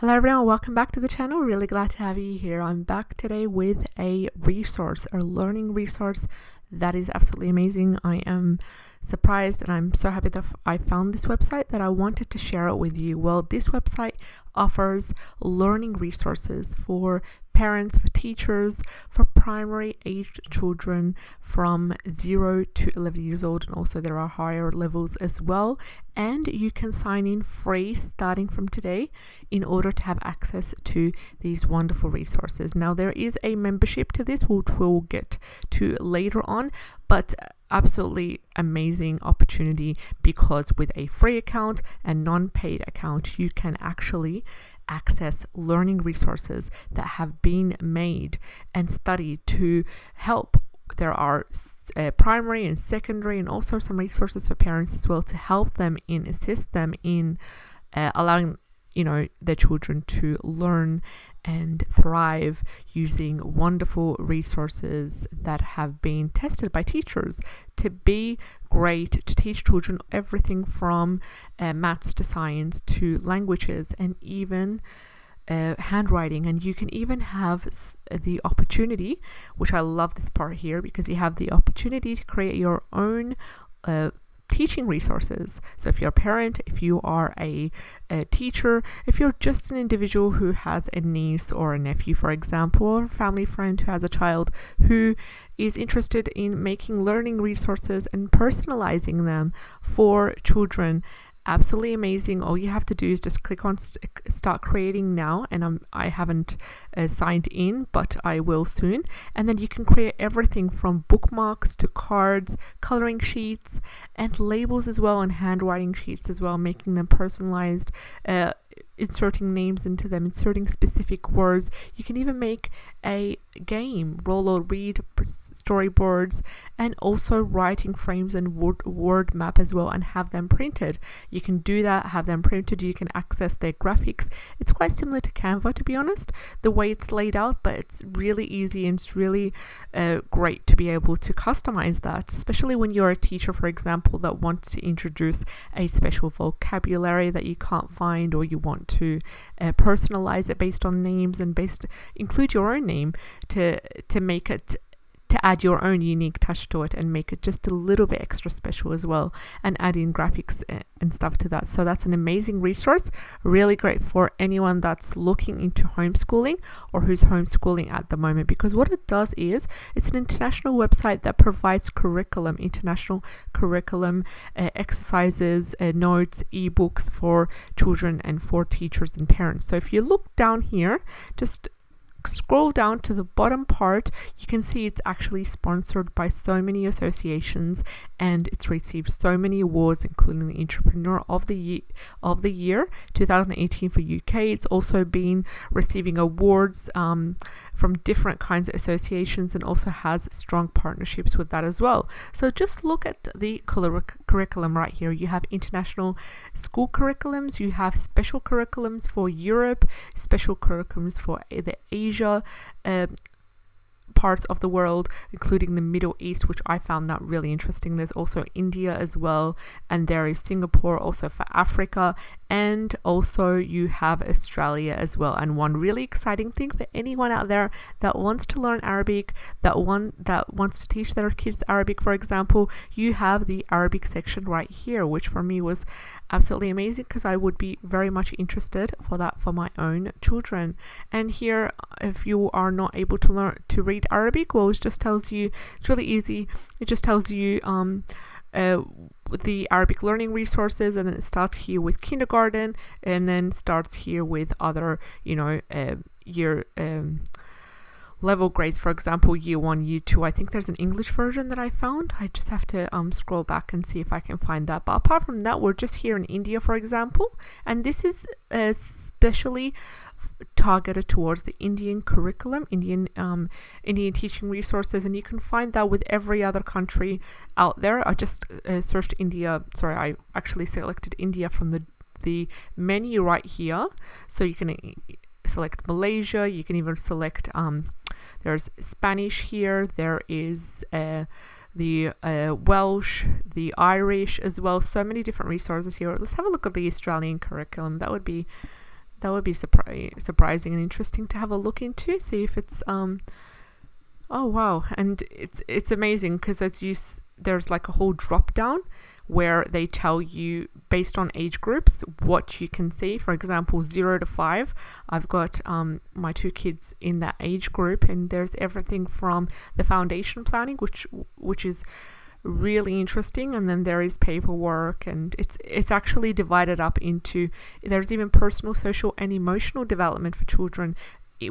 Hello everyone, welcome back to the channel. Really glad to have you here. I'm back today with a learning resource that is absolutely amazing. I am surprised and I'm so happy that I found this website that I wanted to share it with you. Well, this website offers learning resources for parents, for teachers, for primary aged children from 0 to 11 years old, and also there are higher levels as well. And you can sign in free starting from today in order to have access to these wonderful resources. Now, there is a membership to this, which we'll get to later on, but absolutely amazing opportunity, because with a free account and non-paid account, you can actually access learning resources that have been made and studied to help. There are primary and secondary, and also some resources for parents as well to help them assist them in allowing their children to learn and thrive using wonderful resources that have been tested by teachers to be great, to teach children everything from maths to science to languages and even handwriting. And you can even have the opportunity, which I love this part here, because you have the opportunity to create your own teaching resources. So if you're a parent, if you are a teacher, if you're just an individual who has a niece or a nephew, for example, or a family friend who has a child who is interested in making learning resources and personalizing them for children, absolutely amazing. All you have to do is just click on start creating now, and I haven't signed in, but I will soon. And then you can create everything from bookmarks to cards, coloring sheets, and labels as well, and handwriting sheets as well, making them personalized, inserting names into them, inserting specific words. You can even make a game, roll or read storyboards, and also writing frames and word map as well, and have them printed. You can do that, have them printed. You can access their graphics. It's quite similar to Canva, to be honest, the way it's laid out, but it's really easy, and it's really great to be able to customize that, especially when you're a teacher, for example, that wants to introduce a special vocabulary that you can't find, or you want to personalize it based on names and include your own name to make it, to add your own unique touch to it and make it just a little bit extra special as well, and add in graphics and stuff to that. So that's an amazing resource, really great for anyone that's looking into homeschooling or who's homeschooling at the moment, because what it does is it's an international website that provides international curriculum, exercises, notes, ebooks for children and for teachers and parents. So if you look down here, just scroll down to the bottom part, you can see it's actually sponsored by so many associations, and it's received so many awards, including the Entrepreneur of the Year 2018 for UK. It's also been receiving awards from different kinds of associations, and also has strong partnerships with that as well. So just look at the curriculum right here. You have international school curriculums, you have special curriculums for Europe, special curriculums for the Asia parts of the world, including the Middle East, which I found that really interesting. There's also India as well, and there is Singapore also for Africa, and also you have Australia as well. And one really exciting thing for anyone out there that wants to learn Arabic, that wants to teach their kids Arabic, for example, you have the Arabic section right here, which for me was absolutely amazing, because I would be very much interested for that for my own children. And here, if you are not able to learn to read Arabic, well, it just tells you, it's really easy. It just tells you the Arabic learning resources, and then it starts here with kindergarten, and then starts here with other year level grades, for example, year 1, year 2. I think there's an English version that I found. I just have to scroll back and see if I can find that. But apart from that, we're just here in India, for example, and this is especially targeted towards the Indian curriculum, Indian teaching resources, and you can find that with every other country out there. I just searched India. Sorry, I actually selected India from the menu right here. So you can select Malaysia. You can even select there's Spanish here. There is the Welsh, the Irish as well. So many different resources here. Let's have a look at the Australian curriculum. That would be that would be surprising and interesting to have a look into, see if it's oh wow. And it's amazing because there's like a whole drop down where they tell you based on age groups what you can see. For example, 0 to 5, I've got my 2 kids in that age group, and there's everything from the foundation planning, which is really interesting, and then there is paperwork, and it's actually divided up into, there's even personal, social and emotional development for children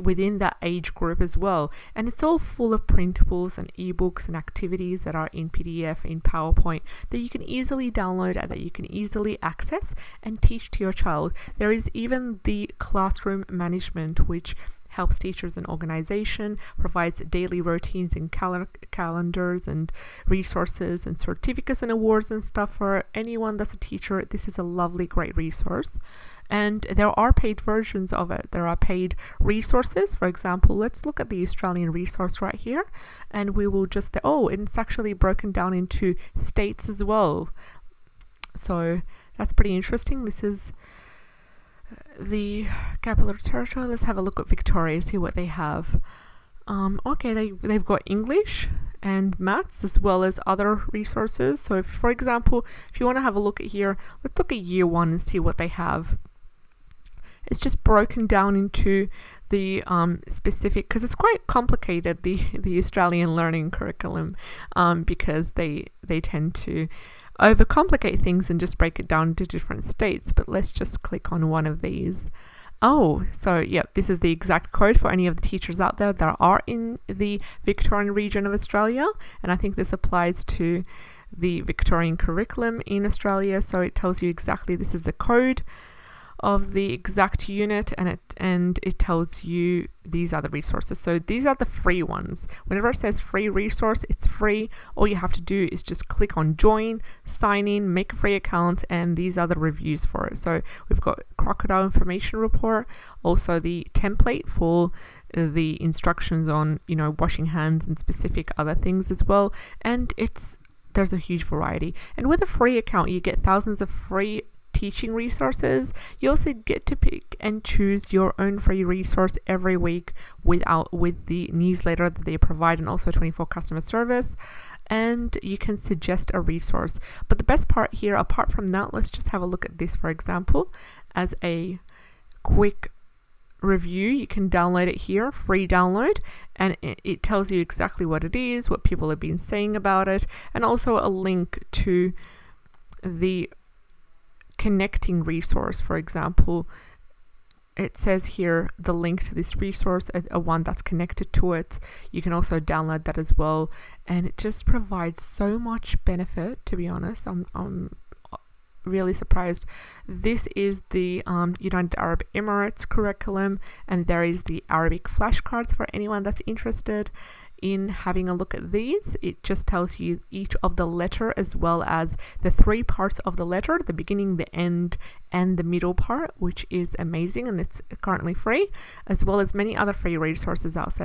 within that age group as well. And it's all full of printables and ebooks and activities that are in PDF, in PowerPoint, that you can easily download and that you can easily access and teach to your child. There is even the classroom management, which helps teachers and organization, provides daily routines and calendars and resources and certificates and awards and stuff for anyone that's a teacher. This is a lovely, great resource. And there are paid versions of it. There are paid resources. For example, let's look at the Australian resource right here, and we will just, it's actually broken down into states as well. So that's pretty interesting. This is the Capital Territory. Let's have a look at Victoria, see what they have. Okay, they've got English and maths as well as other resources. So if, for example, if you want to have a look at here, let's look at year 1 and see what they have. It's just broken down into the specific, because it's quite complicated, the Australian learning curriculum, because they tend to overcomplicate things and just break it down into different states. But let's just click on one of these. So yep, this is the exact code for any of the teachers out there that are in the Victorian region of Australia, and I think this applies to the Victorian curriculum in Australia. So it tells you exactly, this is the code of the exact unit, and it tells you these are the resources. So these are the free ones. Whenever it says free resource, it's free. All you have to do is just click on join, sign in, make a free account, and these are the reviews for it. So we've got crocodile information report, also the template for the instructions on, washing hands and specific other things as well. And there's a huge variety. And with a free account, you get thousands of free teaching resources. You also get to pick and choose your own free resource every week with the newsletter that they provide, and also 24 customer service, and you can suggest a resource. But the best part here, apart from that, let's just have a look at this, for example, as a quick review. You can download it here, free download, and it tells you exactly what it is, what people have been saying about it, and also a link to the connecting resource. For example, it says here the link to this resource, a one that's connected to it. You can also download that as well, and it just provides so much benefit. To be honest, I'm really surprised. This is the United Arab Emirates curriculum, and there is the Arabic flashcards for anyone that's interested in having a look at these. It just tells you each of the letter, as well as the 3 parts of the letter, the beginning, the end, and the middle part, which is amazing, and it's currently free, as well as many other free resources out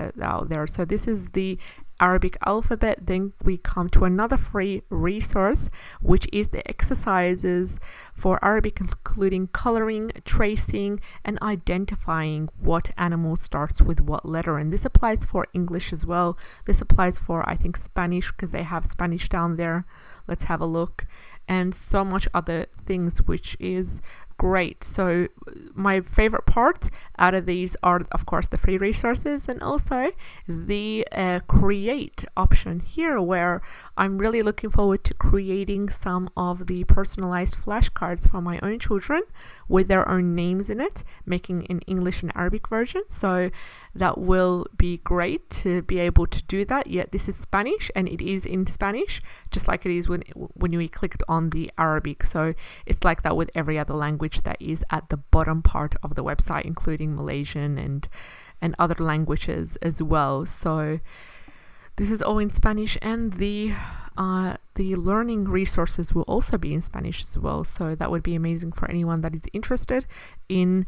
there. So this is the Arabic alphabet. Then we come to another free resource, which is the exercises for Arabic, including coloring, tracing, and identifying what animal starts with what letter. And this applies for English as well. This applies for, I think, Spanish, because they have Spanish down there. Let's have a look. And so much other things, which is great. So my favorite part out of these are, of course, the free resources, and also the create option here, where I'm really looking forward to creating some of the personalized flashcards for my own children with their own names in it, making an English and Arabic version. So that will be great to be able to do that. Yet this is Spanish, and it is in Spanish, just like it is when we clicked on the Arabic. So it's like that with every other language that is at the bottom part of the website, including Malaysian and other languages as well. So this is all in Spanish, and the learning resources will also be in Spanish as well. So that would be amazing for anyone that is interested in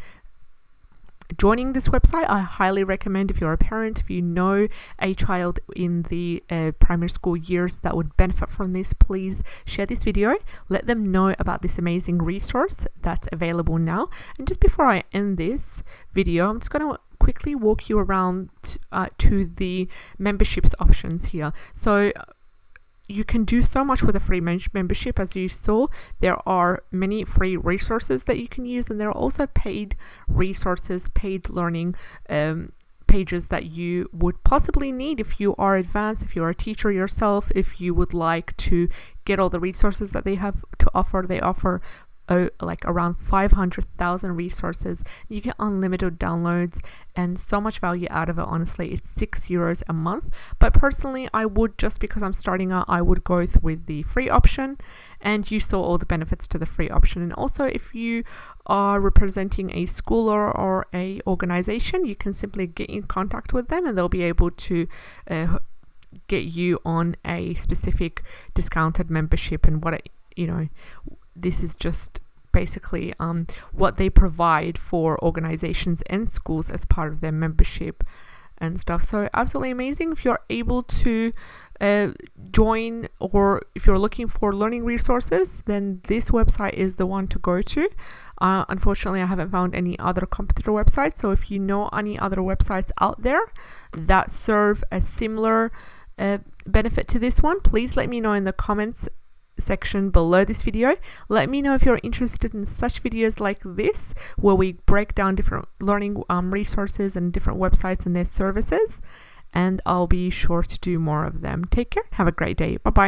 joining this website. I highly recommend, if you're a parent, if you know a child in the primary school years that would benefit from this, please share this video, let them know about this amazing resource that's available now. And just before I end this video, I'm just going to quickly walk you around to the memberships options here. So you can do so much with a free membership. As you saw, there are many free resources that you can use, and there are also paid resources, paid learning pages that you would possibly need if you are advanced, if you're a teacher yourself, if you would like to get all the resources that they have to offer. They offer like around 500,000 resources. You get unlimited downloads and so much value out of it. Honestly, it's €6 a month, but personally I would, just because I'm starting out, I would go with the free option, and you saw all the benefits to the free option. And also, if you are representing a school or a organization, you can simply get in contact with them and they'll be able to get you on a specific discounted membership. And this is just basically what they provide for organizations and schools as part of their membership and stuff. So absolutely amazing. If you're able to join, or if you're looking for learning resources, then this website is the one to go to. Unfortunately, I haven't found any other competitor websites. So if you know any other websites out there that serve a similar benefit to this one, please let me know in the comments section below this video. Let me know if you're interested in such videos like this, where we break down different learning resources and different websites and their services, and I'll be sure to do more of them. Take care. Have a great day. Bye bye.